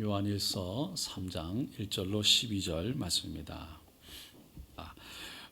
요한일서 3장 1절로 12절 말씀입니다.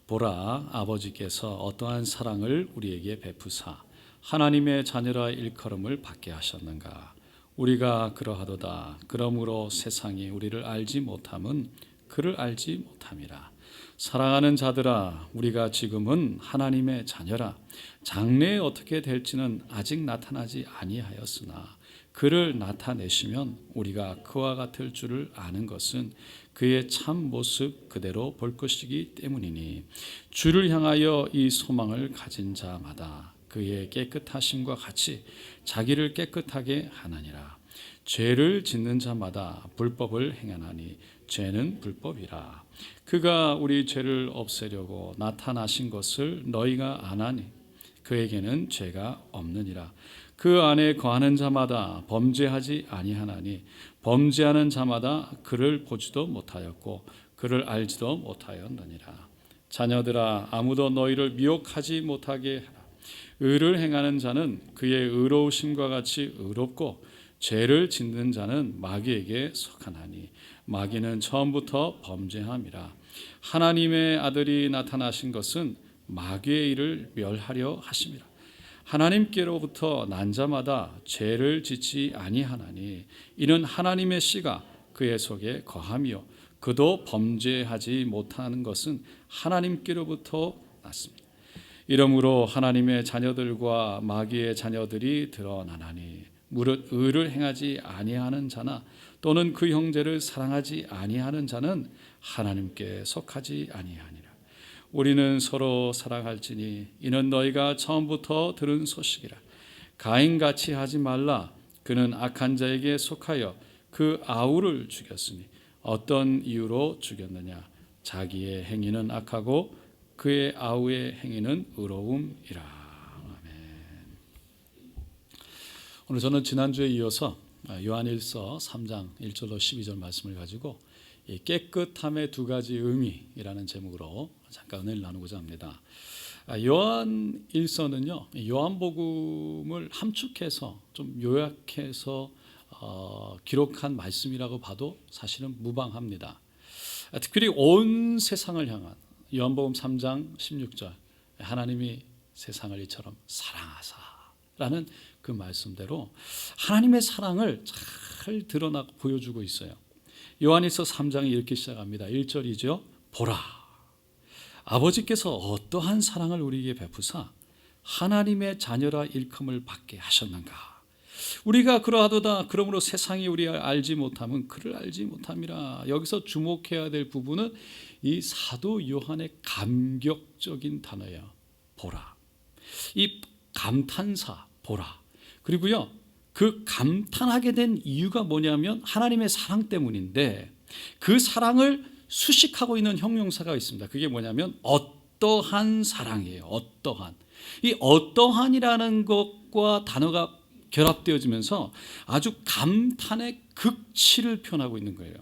보라, 아버지께서 어떠한 사랑을 우리에게 베푸사 하나님의 자녀라 일컬음을 받게 하셨는가. 우리가 그러하도다. 그러므로 세상이 우리를 알지 못함은 그를 알지 못함이라. 사랑하는 자들아, 우리가 지금은 하나님의 자녀라. 장래에 어떻게 될지는 아직 나타나지 아니하였으나 그를 나타내시면 우리가 그와 같을 줄을 아는 것은 그의 참 모습 그대로 볼 것이기 때문이니, 주를 향하여 이 소망을 가진 자마다 그의 깨끗하심과 같이 자기를 깨끗하게 하나니라. 죄를 짓는 자마다 불법을 행하나니 죄는 불법이라. 그가 우리 죄를 없애려고 나타나신 것을 너희가 아나니 그에게는 죄가 없느니라. 그 안에 거하는 자마다 범죄하지 아니하나니 범죄하는 자마다 그를 보지도 못하였고 그를 알지도 못하였느니라. 자녀들아, 아무도 너희를 미혹하지 못하게 하라. 의를 행하는 자는 그의 의로우심과 같이 의롭고 죄를 짓는 자는 마귀에게 속하나니 마귀는 처음부터 범죄함이라. 하나님의 아들이 나타나신 것은 마귀의 일을 멸하려 하심이라. 하나님께로부터 난 자마다 죄를 짓지 아니하나니 이는 하나님의 씨가 그의 속에 거하며 그도 범죄하지 못하는 것은 하나님께로부터 났습니다. 이러므로 하나님의 자녀들과 마귀의 자녀들이 드러나나니 무릇 의를 행하지 아니하는 자나 또는 그 형제를 사랑하지 아니하는 자는 하나님께 속하지 아니하니라. 우리는 서로 사랑할지니 이는 너희가 처음부터 들은 소식이라. 가인같이 하지 말라. 그는 악한 자에게 속하여 그 아우를 죽였으니 어떤 이유로 죽였느냐. 자기의 행위는 악하고 그의 아우의 행위는 의로움이라. 아멘. 오늘 저는 지난주에 이어서 요한일서 3장 1절로 12절 말씀을 가지고 이 깨끗함의 두 가지 의미라는 제목으로 잠깐 은혜를 나누고자 합니다. 요한일서는요, 요한복음을 함축해서 좀 요약해서 기록한 말씀이라고 봐도 사실은 무방합니다. 특별히 온 세상을 향한 요한복음 3장 16절 하나님이 세상을 이처럼 사랑하사라는 그 말씀대로 하나님의 사랑을 잘 드러나고 보여주고 있어요. 요한일서 3장이 이렇게 시작합니다. 1절이죠. 보라, 아버지께서 어떠한 사랑을 우리에게 베푸사 하나님의 자녀라 일컬음을 받게 하셨는가. 우리가 그러하도다. 그러므로 세상이 우리를 알지 못함은 그를 알지 못함이라. 여기서 주목해야 될 부분은 이 사도 요한의 감격적인 단어예요. 보라. 이 감탄사 보라. 그리고요, 그 감탄하게 된 이유가 뭐냐면 하나님의 사랑 때문인데, 그 사랑을 수식하고 있는 형용사가 있습니다. 그게 뭐냐면 어떠한 사랑이에요. 어떠한. 이 어떠한이라는 것과 단어가 결합되어지면서 아주 감탄의 극치를 표현하고 있는 거예요.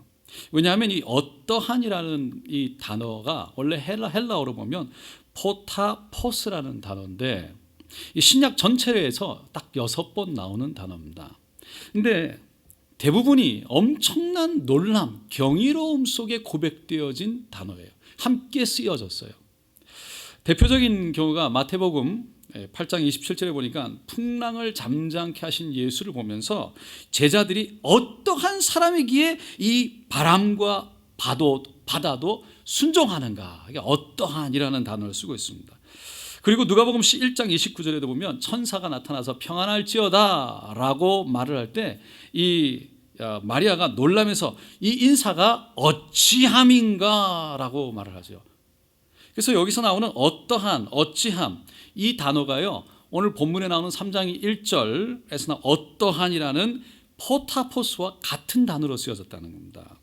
왜냐하면 이 어떠한이라는 이 단어가 원래 헬라어로 보면 포타포스라는 단어인데, 이 신약 전체에서 딱 6번 나오는 단어입니다. 근데 대부분이 엄청난 놀람, 경이로움 속에 고백되어진 단어예요. 함께 쓰여졌어요. 대표적인 경우가 마태복음 8장 27절에 보니까 풍랑을 잠잠케 하신 예수를 보면서 제자들이 어떠한 사람이기에 이 바람과 바다도 순종하는가, 어떠한이라는 단어를 쓰고 있습니다. 그리고 누가복음 1장 29절에도 보면 천사가 나타나서 평안할지어다 라고 말을 할 때 이 마리아가 놀라면서 이 인사가 어찌함인가 라고 말을 하죠. 그래서 여기서 나오는 어떠한, 어찌함, 이 단어가요, 오늘 본문에 나오는 3장 1절에서 나오는 어떠한이라는 포타포스와 같은 단어로 쓰여졌다는 겁니다.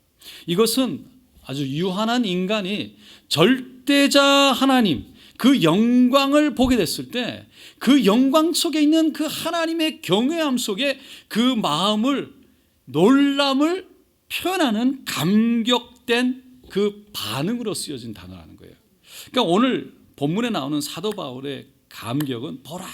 이것은 아주 유한한 인간이 절대자 하나님, 그 영광을 보게 됐을 때 그 영광 속에 있는 그 하나님의 경외함 속에 그 마음을, 놀람을 표현하는 감격된 그 반응으로 쓰여진 단어라는 거예요. 그러니까 오늘 본문에 나오는 사도 바울의 감격은 보라,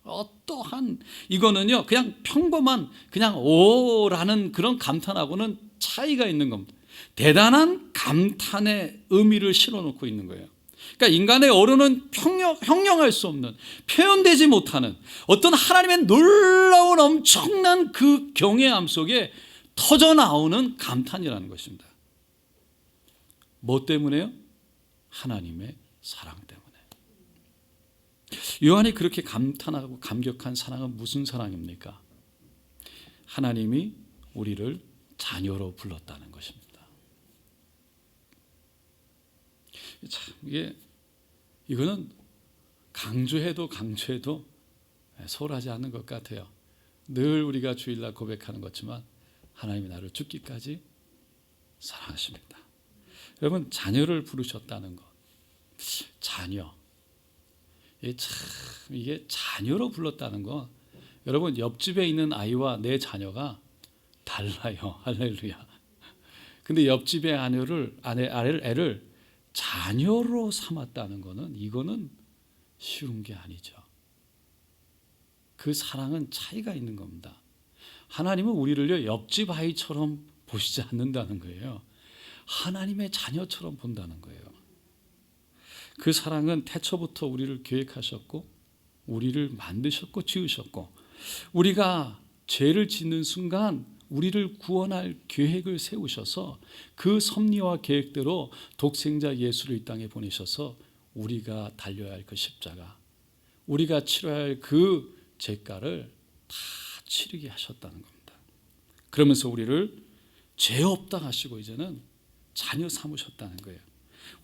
어떠한 이거는요 그냥 평범한 그냥 오라는 그런 감탄하고는 차이가 있는 겁니다. 대단한 감탄의 의미를 실어놓고 있는 거예요. 그러니까 인간의 어른은 형용할 수 없는, 표현되지 못하는 어떤 하나님의 놀라운 엄청난 그 경외함 속에 터져 나오는 감탄이라는 것입니다. 뭐 때문에요? 하나님의 사랑 때문에. 요한이 그렇게 감탄하고 감격한 사랑은 무슨 사랑입니까? 하나님이 우리를 자녀로 불렀다는 것입니다. 참 이거는 강조해도 소홀하지 않는 것 같아요. 늘 우리가 주일날 고백하는 것지만 하나님이 나를 죽기까지 사랑하십니다. 여러분, 자녀를 부르셨다는 것, 자녀, 이게 자녀로 불렀다는 거, 여러분 옆집에 있는 아이와 내 자녀가 달라요. 할렐루야. 근데 옆집의 애를 자녀로 삼았다는 거는, 이거는 쉬운 게 아니죠. 그 사랑은 차이가 있는 겁니다. 하나님은 우리를요 옆집 아이처럼 보시지 않는다는 거예요. 하나님의 자녀처럼 본다는 거예요. 그 사랑은 태초부터 우리를 계획하셨고, 우리를 만드셨고 지으셨고, 우리가 죄를 짓는 순간 우리를 구원할 계획을 세우셔서 그 섭리와 계획대로 독생자 예수를 이 땅에 보내셔서 우리가 달려야 할 그 십자가, 우리가 치러야 할 그 죄가를 다 치르게 하셨다는 겁니다. 그러면서 우리를 죄 없다 하시고 이제는 자녀 삼으셨다는 거예요.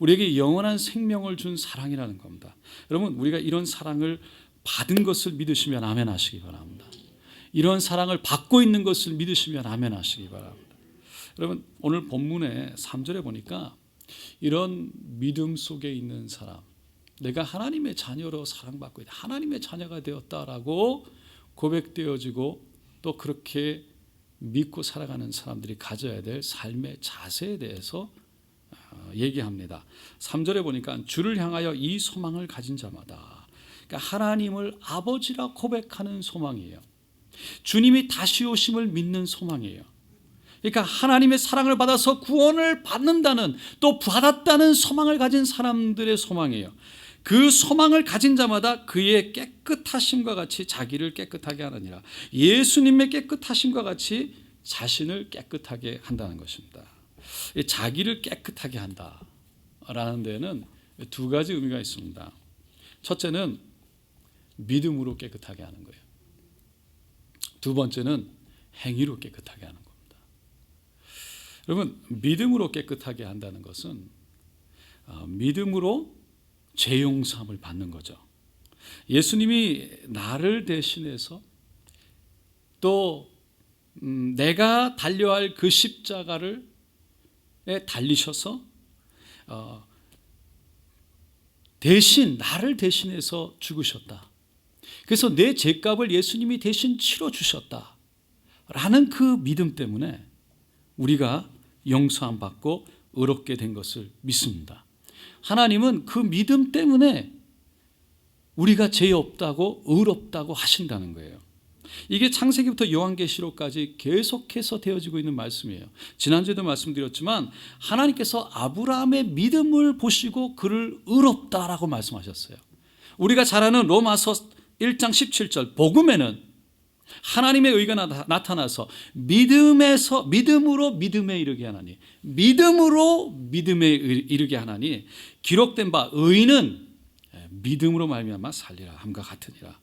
우리에게 영원한 생명을 준 사랑이라는 겁니다. 여러분, 우리가 이런 사랑을 받은 것을 믿으시면 아멘 하시기 바랍니다. 이런 사랑을 받고 있는 것을 믿으시면 아멘 하시기 바랍니다. 여러분, 오늘 본문의 3절에 보니까 이런 믿음 속에 있는 사람, 내가 하나님의 자녀로 사랑받고 있다, 하나님의 자녀가 되었다라고 고백되어지고 또 그렇게 믿고 살아가는 사람들이 가져야 될 삶의 자세에 대해서 얘기합니다. 3절에 보니까 주를 향하여 이 소망을 가진 자마다, 그러니까 하나님을 아버지라 고백하는 소망이에요. 주님이 다시 오심을 믿는 소망이에요. 그러니까 하나님의 사랑을 받아서 구원을 받는다는, 또 받았다는 소망을 가진 사람들의 소망이에요. 그 소망을 가진 자마다 그의 깨끗하심과 같이 자기를 깨끗하게 하느니라. 예수님의 깨끗하심과 같이 자신을 깨끗하게 한다는 것입니다. 자기를 깨끗하게 한다라는 데는 두 가지 의미가 있습니다. 첫째는 믿음으로 깨끗하게 하는 거예요. 두 번째는 행위로 깨끗하게 하는 겁니다. 여러분, 믿음으로 깨끗하게 한다는 것은 믿음으로 죄 용서함을 받는 거죠. 예수님이 나를 대신해서 또 내가 달려야 할 그 십자가를 달리셔서 대신 나를 대신해서 죽으셨다. 그래서 내 죄값을 예수님이 대신 치러주셨다라는 그 믿음 때문에 우리가 용서함 받고 의롭게 된 것을 믿습니다. 하나님은 그 믿음 때문에 우리가 죄 없다고 의롭다고 하신다는 거예요. 이게 창세기부터 요한계시록까지 계속해서 되어지고 있는 말씀이에요. 지난주에도 말씀드렸지만 하나님께서 아브라함의 믿음을 보시고 그를 의롭다라고 말씀하셨어요. 우리가 잘 아는 로마서 1장 17절 복음에는 하나님의 의가 나타나서 믿음으로 믿음에 이르게 하나니, 믿음으로 믿음에 이르게 하나니, 기록된 바 의인은 믿음으로 말미암아 살리라 함과 같으니라.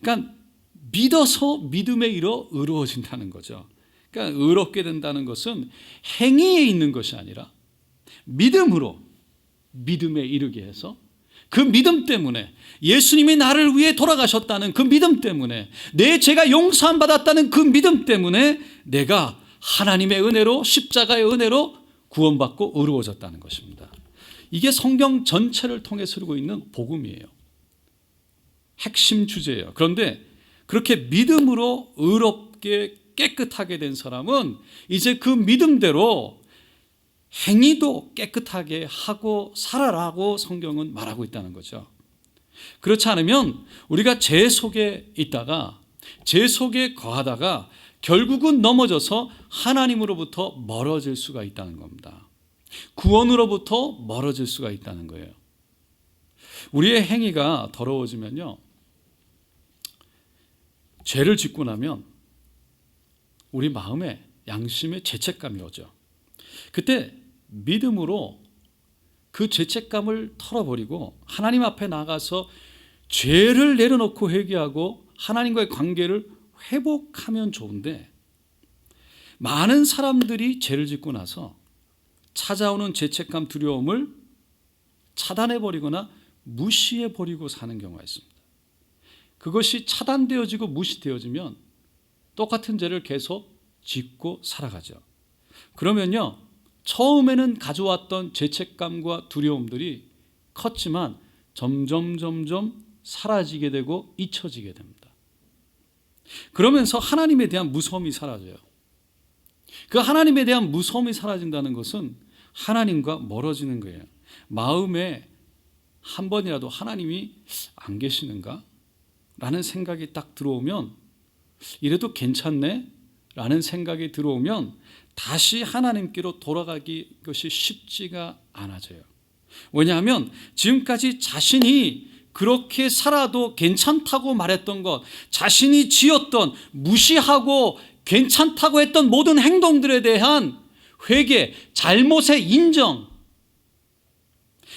그러니까 믿어서 믿음에 이르러 의로워진다는 거죠. 그러니까 의롭게 된다는 것은 행위에 있는 것이 아니라 믿음으로 믿음에 이르게 해서, 그 믿음 때문에 예수님이 나를 위해 돌아가셨다는 그 믿음 때문에, 내 죄가 용서함 받았다는 그 믿음 때문에 내가 하나님의 은혜로, 십자가의 은혜로 구원받고 의로워졌다는 것입니다. 이게 성경 전체를 통해서 흐르고 있는 복음이에요. 핵심 주제예요. 그런데 그렇게 믿음으로 의롭게 깨끗하게 된 사람은 이제 그 믿음대로 행위도 깨끗하게 하고 살아라고 성경은 말하고 있다는 거죠. 그렇지 않으면 우리가 죄 속에 있다가 죄 속에 거하다가 결국은 넘어져서 하나님으로부터 멀어질 수가 있다는 겁니다. 구원으로부터 멀어질 수가 있다는 거예요. 우리의 행위가 더러워지면요, 죄를 짓고 나면 우리 마음에 양심의 죄책감이 오죠. 그때 믿음으로 그 죄책감을 털어버리고 하나님 앞에 나가서 죄를 내려놓고 회개하고 하나님과의 관계를 회복하면 좋은데, 많은 사람들이 죄를 짓고 나서 찾아오는 죄책감, 두려움을 차단해버리거나 무시해버리고 사는 경우가 있습니다. 그것이 차단되어지고 무시되어지면 똑같은 죄를 계속 짓고 살아가죠. 그러면요, 처음에는 가져왔던 죄책감과 두려움들이 컸지만 점점 사라지게 되고 잊혀지게 됩니다. 그러면서 하나님에 대한 무서움이 사라져요. 그 하나님에 대한 무서움이 사라진다는 것은 하나님과 멀어지는 거예요. 마음에 한 번이라도 하나님이 안 계시는가? 라는 생각이 딱 들어오면, 이래도 괜찮네? 라는 생각이 들어오면 다시 하나님께로 돌아가기 것이 쉽지가 않아져요. 왜냐하면 지금까지 자신이 그렇게 살아도 괜찮다고 말했던 것, 자신이 지었던, 무시하고 괜찮다고 했던 모든 행동들에 대한 회개, 잘못의 인정,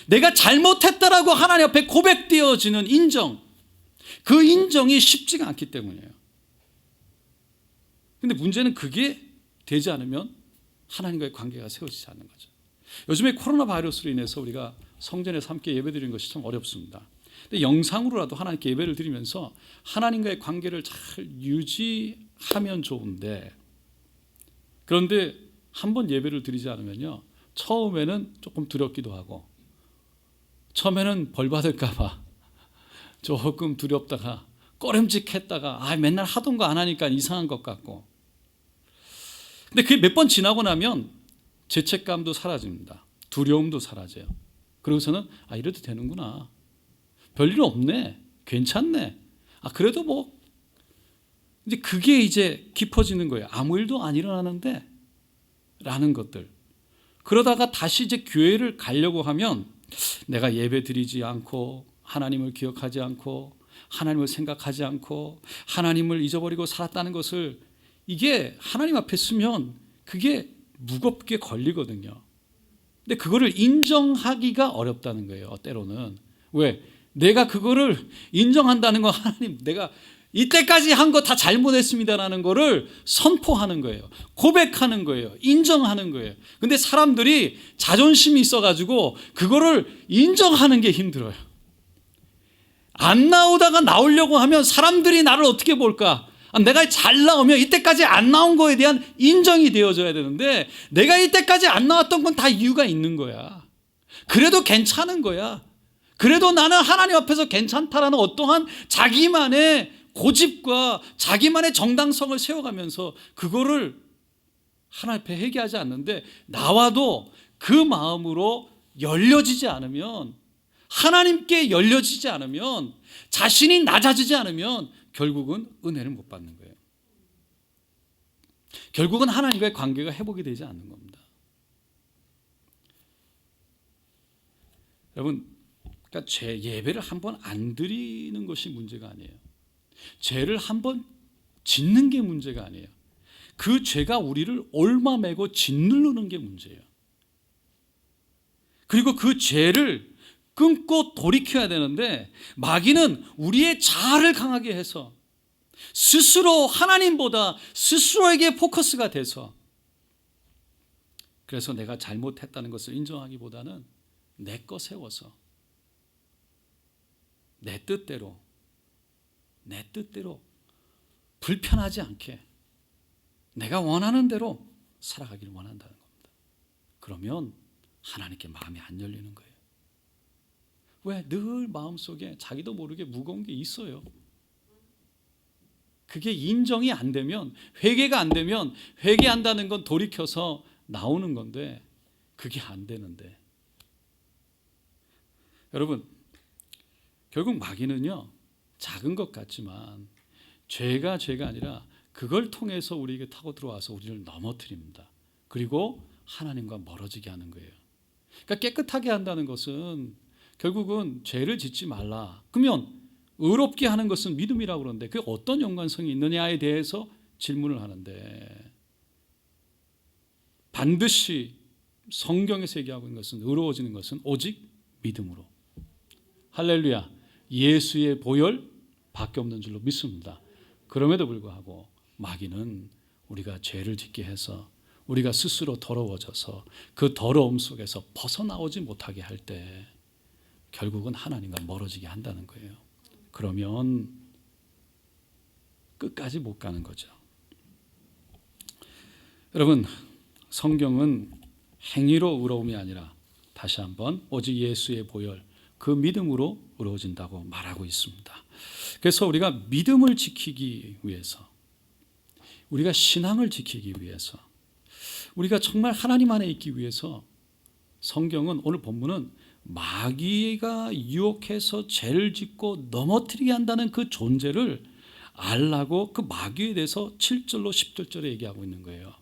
내가 잘못했다라고 하나님 앞에 고백되어지는 인정, 그 인정이 쉽지가 않기 때문이에요. 근데 문제는 그게 되지 않으면 하나님과의 관계가 세워지지 않는 거죠. 요즘에 코로나 바이러스로 인해서 우리가 성전에서 함께 예배드리는 것이 참 어렵습니다. 근데 영상으로라도 하나님께 예배를 드리면서 하나님과의 관계를 잘 유지하면 좋은데, 그런데 한번 예배를 드리지 않으면요, 처음에는 조금 두렵기도 하고, 처음에는 벌 받을까 봐 조금 두렵다가 꺼림직했다가 맨날 하던 거 안 하니까 이상한 것 같고, 근데 그게 몇 번 지나고 나면 죄책감도 사라집니다. 두려움도 사라져요. 그러고서는 이래도 되는구나, 별일 없네, 괜찮네, 그래도 뭐, 이제 그게 이제 깊어지는 거예요. 아무 일도 안 일어나는데 라는 것들. 그러다가 다시 이제 교회를 가려고 하면 내가 예배 드리지 않고 하나님을 기억하지 않고 하나님을 생각하지 않고 하나님을 잊어버리고 살았다는 것을, 이게 하나님 앞에 서면 그게 무겁게 걸리거든요. 근데 그거를 인정하기가 어렵다는 거예요, 때로는. 왜? 내가 그거를 인정한다는 건, 하나님 내가 이때까지 한 거 다 잘못했습니다라는 거를 선포하는 거예요. 고백하는 거예요. 인정하는 거예요. 근데 사람들이 자존심이 있어가지고 그거를 인정하는 게 힘들어요. 안 나오다가 나오려고 하면 사람들이 나를 어떻게 볼까? 내가 잘 나오면 이때까지 안 나온 거에 대한 인정이 되어져야 되는데, 내가 이때까지 안 나왔던 건 다 이유가 있는 거야. 그래도 괜찮은 거야. 그래도 나는 하나님 앞에서 괜찮다라는 어떠한 자기만의 고집과 자기만의 정당성을 세워가면서 그거를 하나님 앞에 회개하지 않는데, 나와도 그 마음으로 열려지지 않으면, 하나님께 열려지지 않으면, 자신이 낮아지지 않으면 결국은 은혜를 못 받는 거예요. 결국은 하나님과의 관계가 회복이 되지 않는 겁니다. 여러분, 그러니까 죄 예배를 한번 안 드리는 것이 문제가 아니에요. 죄를 한번 짓는 게 문제가 아니에요. 그 죄가 우리를 얽매고 짓누르는 게 문제예요. 그리고 그 죄를 끊고 돌이켜야 되는데, 마귀는 우리의 자아를 강하게 해서 스스로 하나님보다 스스로에게 포커스가 돼서, 그래서 내가 잘못했다는 것을 인정하기보다는 내 거 세워서 내 뜻대로 불편하지 않게 내가 원하는 대로 살아가기를 원한다는 겁니다. 그러면 하나님께 마음이 안 열리는 거예요. 왜? 늘 마음속에 자기도 모르게 무거운 게 있어요. 그게 인정이 안 되면, 회개가 안 되면, 회개한다는 건 돌이켜서 나오는 건데 그게 안 되는데, 여러분, 결국 마귀는요, 작은 것 같지만 죄가 아니라 그걸 통해서 우리에게 타고 들어와서 우리를 넘어뜨립니다. 그리고 하나님과 멀어지게 하는 거예요. 그러니까 깨끗하게 한다는 것은 결국은 죄를 짓지 말라. 그러면 의롭게 하는 것은 믿음이라고 그러는데 그게 어떤 연관성이 있느냐에 대해서 질문을 하는데, 반드시 성경에서 얘기하고 있는 것은, 의로워지는 것은 오직 믿음으로. 할렐루야. 예수의 보혈 밖에 없는 줄로 믿습니다. 그럼에도 불구하고 마귀는 우리가 죄를 짓게 해서 우리가 스스로 더러워져서 그 더러움 속에서 벗어나오지 못하게 할 때 결국은 하나님과 멀어지게 한다는 거예요. 그러면 끝까지 못 가는 거죠. 여러분, 성경은 행위로 의로움이 아니라 다시 한번 오직 예수의 보혈, 그 믿음으로 의로워진다고 말하고 있습니다. 그래서 우리가 믿음을 지키기 위해서, 우리가 신앙을 지키기 위해서, 우리가 정말 하나님 안에 있기 위해서 성경은, 오늘 본문은 마귀가 유혹해서 죄를 짓고 넘어뜨리게 한다는 그 존재를 알라고 그 마귀에 대해서 7절로 10절에 얘기하고 있는 거예요.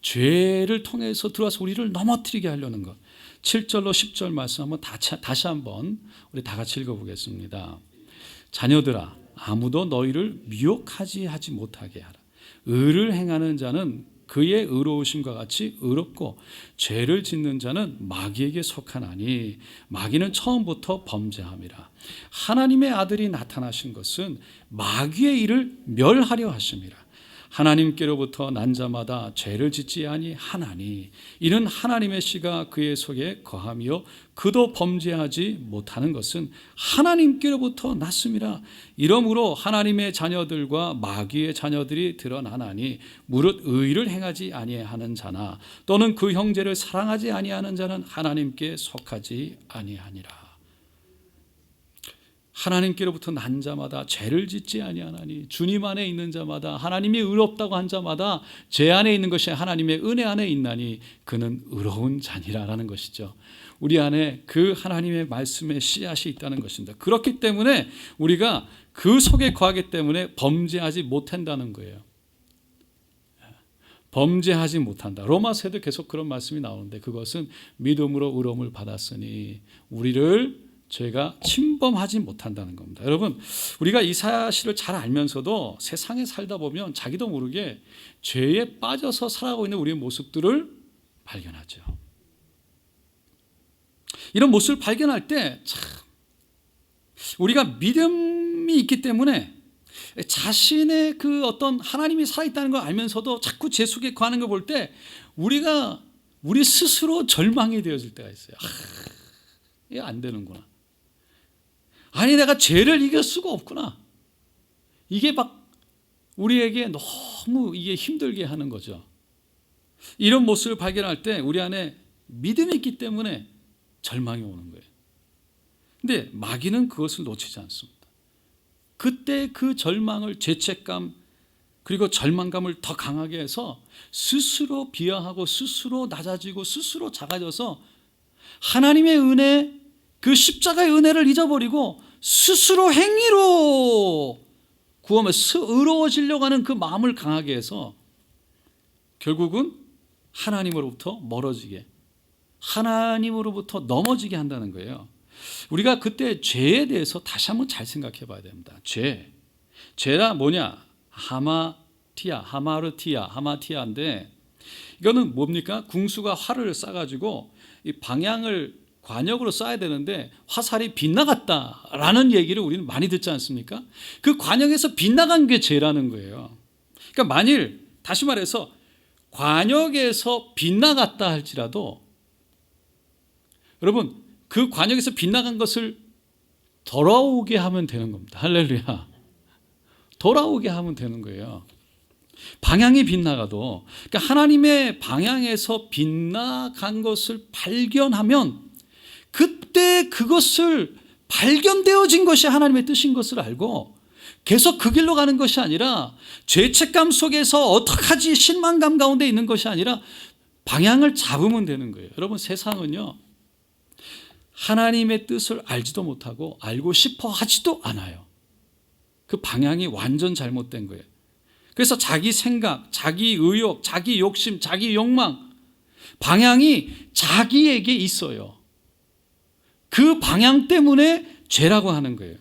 죄를 통해서 들어와서 우리를 넘어뜨리게 하려는 것. 7절로 10절 말씀 한번 다시 한번 우리 다 같이 읽어보겠습니다. 자녀들아, 아무도 너희를 미혹하지 못하게 하라. 의를 행하는 자는 그의 의로우심과 같이 의롭고 죄를 짓는 자는 마귀에게 속하나니 마귀는 처음부터 범죄함이라. 하나님의 아들이 나타나신 것은 마귀의 일을 멸하려 하심이라. 하나님께로부터 난 자마다 죄를 짓지 아니하나니 이는 하나님의 씨가 그의 속에 거하며 그도 범죄하지 못하는 것은 하나님께로부터 났음이라. 이러므로 하나님의 자녀들과 마귀의 자녀들이 드러나나니 무릇 의를 행하지 아니하는 자나 또는 그 형제를 사랑하지 아니하는 자는 하나님께 속하지 아니하니라. 하나님께로부터 난 자마다 죄를 짓지 아니하나니, 주님 안에 있는 자마다, 하나님이 의롭다고 한 자마다 죄 안에 있는 것이 하나님의 은혜 안에 있나니 그는 의로운 자니라라는 것이죠. 우리 안에 그 하나님의 말씀의 씨앗이 있다는 것입니다. 그렇기 때문에 우리가 그 속에 거하기 때문에 범죄하지 못한다는 거예요. 범죄하지 못한다. 로마서에도 계속 그런 말씀이 나오는데, 그것은 믿음으로 의로움을 받았으니 우리를 죄가 침범하지 못한다는 겁니다. 여러분, 우리가 이 사실을 잘 알면서도 세상에 살다 보면 자기도 모르게 죄에 빠져서 살아가고 있는 우리의 모습들을 발견하죠. 이런 모습을 발견할 때 참 우리가 믿음이 있기 때문에 자신의 그 어떤 하나님이 살아있다는 걸 알면서도 자꾸 죄 속에 거하는 걸 볼 때 우리 스스로 절망이 되어질 때가 있어요. 이게 안 되는구나. 아니, 내가 죄를 이길 수가 없구나. 이게 막 우리에게 너무 이게 힘들게 하는 거죠. 이런 모습을 발견할 때 우리 안에 믿음이 있기 때문에 절망이 오는 거예요. 근데 마귀는 그것을 놓치지 않습니다. 그때 그 절망을, 죄책감 그리고 절망감을 더 강하게 해서 스스로 비하하고 스스로 낮아지고 스스로 작아져서 하나님의 은혜, 그 십자가의 은혜를 잊어버리고 스스로 행위로 구하면서 의로워지려고 하는 그 마음을 강하게 해서 결국은 하나님으로부터 멀어지게, 하나님으로부터 넘어지게 한다는 거예요. 우리가 그때 죄에 대해서 다시 한번 잘 생각해 봐야 됩니다. 죄라 뭐냐? 하마티아인데 이거는 뭡니까? 궁수가 활을 쏴가지고 이 방향을 관역으로 쏴야 되는데 화살이 빗나갔다라는 얘기를 우리는 많이 듣지 않습니까? 그 관역에서 빗나간 게 죄라는 거예요. 그러니까 만일 다시 말해서 관역에서 빗나갔다 할지라도 여러분, 그 관역에서 빗나간 것을 돌아오게 하면 되는 겁니다. 할렐루야. 돌아오게 하면 되는 거예요. 방향이 빗나가도, 그러니까 하나님의 방향에서 빗나간 것을 발견하면 그때 그것을 발견되어진 것이 하나님의 뜻인 것을 알고 계속 그 길로 가는 것이 아니라 죄책감 속에서 어떡하지 실망감 가운데 있는 것이 아니라 방향을 잡으면 되는 거예요. 여러분, 세상은요, 하나님의 뜻을 알지도 못하고 알고 싶어 하지도 않아요. 그 방향이 완전 잘못된 거예요. 그래서 자기 생각, 자기 의욕, 자기 욕심, 자기 욕망, 방향이 자기에게 있어요. 그 방향 때문에 죄라고 하는 거예요.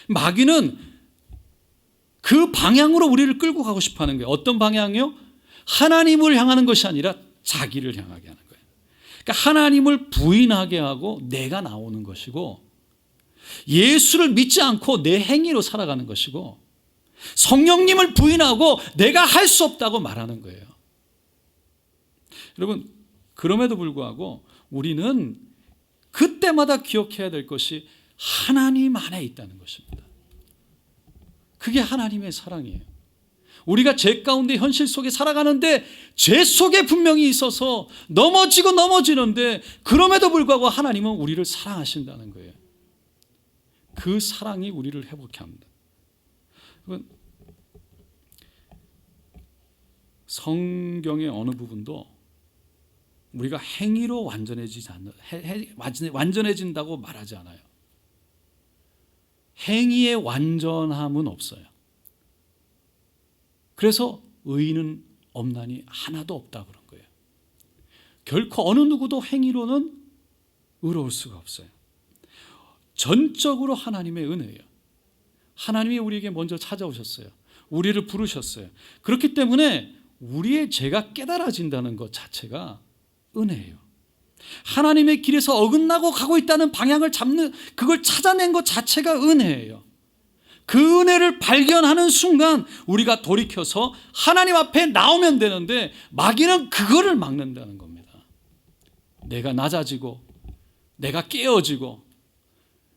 마귀는 그 방향으로 우리를 끌고 가고 싶어 하는 거예요. 어떤 방향이요? 하나님을 향하는 것이 아니라 자기를 향하게 하는 거예요. 그러니까 하나님을 부인하게 하고 내가 나오는 것이고, 예수를 믿지 않고 내 행위로 살아가는 것이고, 성령님을 부인하고 내가 할 수 없다고 말하는 거예요. 여러분, 그럼에도 불구하고 우리는 그때마다 기억해야 될 것이 하나님 안에 있다는 것입니다. 그게 하나님의 사랑이에요. 우리가 죄 가운데 현실 속에 살아가는데 죄 속에 분명히 있어서 넘어지고 넘어지는데, 그럼에도 불구하고 하나님은 우리를 사랑하신다는 거예요. 그 사랑이 우리를 회복케 합니다. 성경의 어느 부분도 우리가 행위로 완전해진다고 말하지 않아요. 행위의 완전함은 없어요. 그래서 의인은 없나니 하나도 없다 그런 거예요. 결코 어느 누구도 행위로는 의로울 수가 없어요. 전적으로 하나님의 은혜예요. 하나님이 우리에게 먼저 찾아오셨어요. 우리를 부르셨어요. 그렇기 때문에 우리의 죄가 깨달아진다는 것 자체가 은혜예요. 하나님의 길에서 어긋나고 가고 있다는 방향을 잡는, 그걸 찾아낸 것 자체가 은혜예요. 그 은혜를 발견하는 순간 우리가 돌이켜서 하나님 앞에 나오면 되는데, 마귀는 그거를 막는다는 겁니다. 내가 낮아지고, 내가 깨어지고,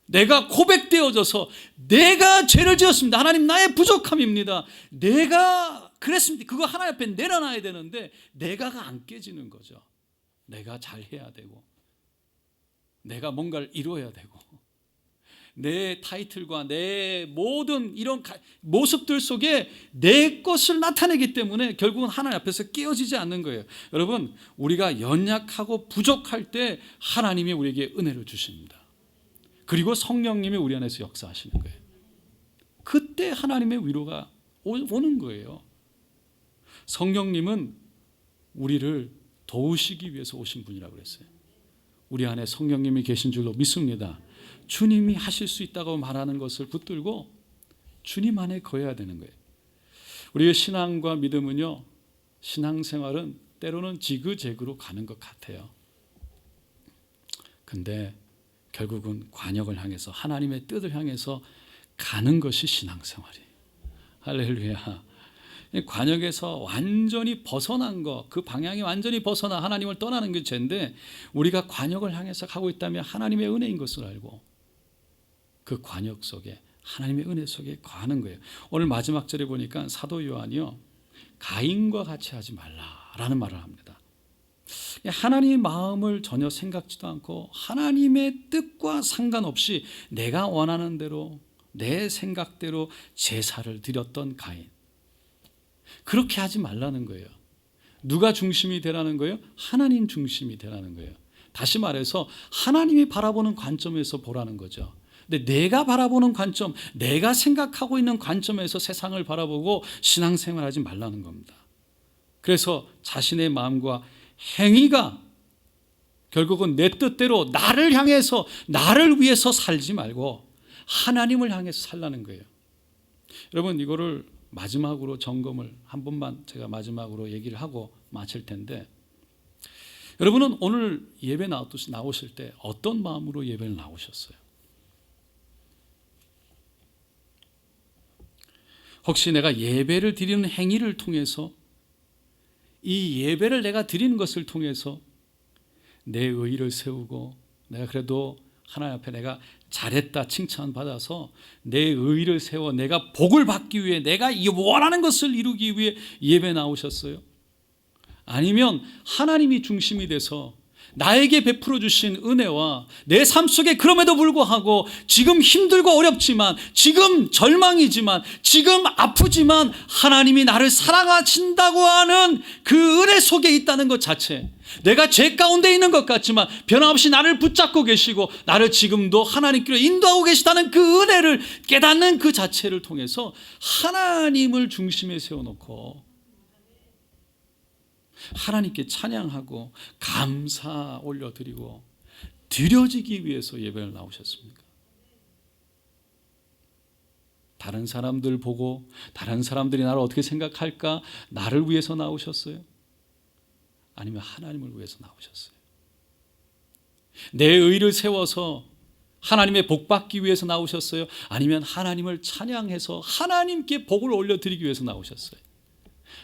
내가 고백되어져서 내가 죄를 지었습니다. 하나님, 나의 부족함입니다. 내가 그랬습니다. 그거 하나님 앞에 내려놔야 되는데 내가가 안 깨지는 거죠. 내가 잘해야 되고, 내가 뭔가를 이루어야 되고, 내 타이틀과 내 모든 이런 모습들 속에 내 것을 나타내기 때문에 결국은 하나님 앞에서 깨어지지 않는 거예요. 여러분, 우리가 연약하고 부족할 때 하나님이 우리에게 은혜를 주십니다. 그리고 성령님이 우리 안에서 역사하시는 거예요. 그때 하나님의 위로가 오는 거예요. 성령님은 우리를 도우시기 위해서 오신 분이라고 그랬어요. 우리 안에 성령님이 계신 줄로 믿습니다. 주님이 하실 수 있다고 말하는 것을 붙들고 주님 안에 거해야 되는 거예요. 우리의 신앙과 믿음은요, 신앙생활은 때로는 지그재그로 가는 것 같아요. 근데 결국은 관역을 향해서, 하나님의 뜻을 향해서 가는 것이 신앙생활이에요. 할렐루야. 관역에서 완전히 벗어난 것, 그 방향이 완전히 벗어나 하나님을 떠나는 게 죄인데, 우리가 관역을 향해서 가고 있다면 하나님의 은혜인 것을 알고 그 관역 속에, 하나님의 은혜 속에 거하는 거예요. 오늘 마지막 절에 보니까 사도 요한이요, 가인과 같이 하지 말라라는 말을 합니다. 하나님의 마음을 전혀 생각지도 않고 하나님의 뜻과 상관없이 내가 원하는 대로, 내 생각대로 제사를 드렸던 가인, 그렇게 하지 말라는 거예요. 누가 중심이 되라는 거예요? 하나님 중심이 되라는 거예요. 다시 말해서 하나님이 바라보는 관점에서 보라는 거죠. 근데 내가 바라보는 관점, 내가 생각하고 있는 관점에서 세상을 바라보고 신앙생활하지 말라는 겁니다. 그래서 자신의 마음과 행위가 결국은 내 뜻대로 나를 향해서, 나를 위해서 살지 말고 하나님을 향해서 살라는 거예요. 여러분, 이거를 마지막으로 점검을 한 번만 제가 마지막으로 얘기를 하고 마칠 텐데, 여러분은 오늘 예배 나오실 때 어떤 마음으로 예배를 나오셨어요? 혹시 내가 예배를 드리는 행위를 통해서, 이 예배를 내가 드리는 것을 통해서 내 의의를 세우고, 내가 그래도 하나님 앞에 내가 잘했다 칭찬받아서 내 의의를 세워 내가 복을 받기 위해, 내가 원하는 것을 이루기 위해 예배 나오셨어요? 아니면 하나님이 중심이 돼서 나에게 베풀어 주신 은혜와 내 삶 속에 그럼에도 불구하고 지금 힘들고 어렵지만, 지금 절망이지만, 지금 아프지만 하나님이 나를 사랑하신다고 하는 그 은혜 속에 있다는 것 자체, 내가 죄 가운데 있는 것 같지만 변함없이 나를 붙잡고 계시고 나를 지금도 하나님께로 인도하고 계시다는 그 은혜를 깨닫는 그 자체를 통해서 하나님을 중심에 세워놓고 하나님께 찬양하고 감사 올려드리고 드려지기 위해서 예배를 나오셨습니까? 다른 사람들 보고 다른 사람들이 나를 어떻게 생각할까 나를 위해서 나오셨어요? 아니면 하나님을 위해서 나오셨어요? 내 의를 세워서 하나님의 복 받기 위해서 나오셨어요? 아니면 하나님을 찬양해서 하나님께 복을 올려드리기 위해서 나오셨어요?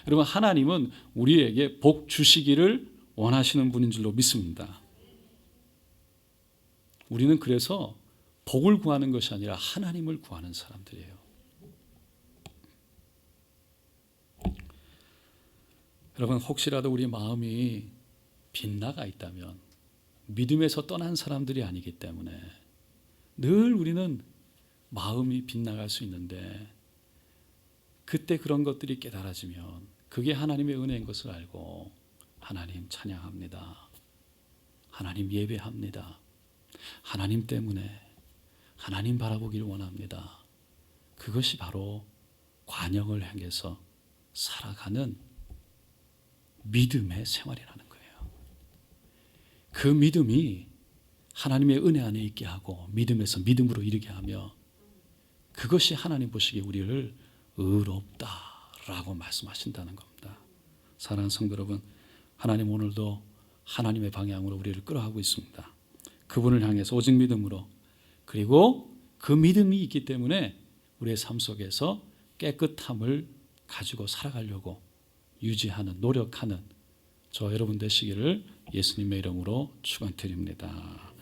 여러분, 하나님은 우리에게 복 주시기를 원하시는 분인 줄로 믿습니다. 우리는 그래서 복을 구하는 것이 아니라 하나님을 구하는 사람들이에요. 여러분, 혹시라도 우리 마음이 빗나가 있다면 믿음에서 떠난 사람들이 아니기 때문에 늘 우리는 마음이 빗나갈 수 있는데, 그때 그런 것들이 깨달아지면 그게 하나님의 은혜인 것을 알고 하나님 찬양합니다. 하나님 예배합니다. 하나님 때문에 하나님 바라보기를 원합니다. 그것이 바로 관영을 향해서 살아가는 믿음의 생활이라는 거예요. 그 믿음이 하나님의 은혜 안에 있게 하고 믿음에서 믿음으로 이르게 하며, 그것이 하나님 보시기에 우리를 의롭다라고 말씀하신다는 겁니다. 사랑하는 성도 여러분, 하나님 오늘도 하나님의 방향으로 우리를 끌어가고 있습니다. 그분을 향해서 오직 믿음으로, 그리고 그 믿음이 있기 때문에 우리의 삶 속에서 깨끗함을 가지고 살아가려고 유지하는, 노력하는 저 여러분 되시기를 예수님의 이름으로 축원드립니다.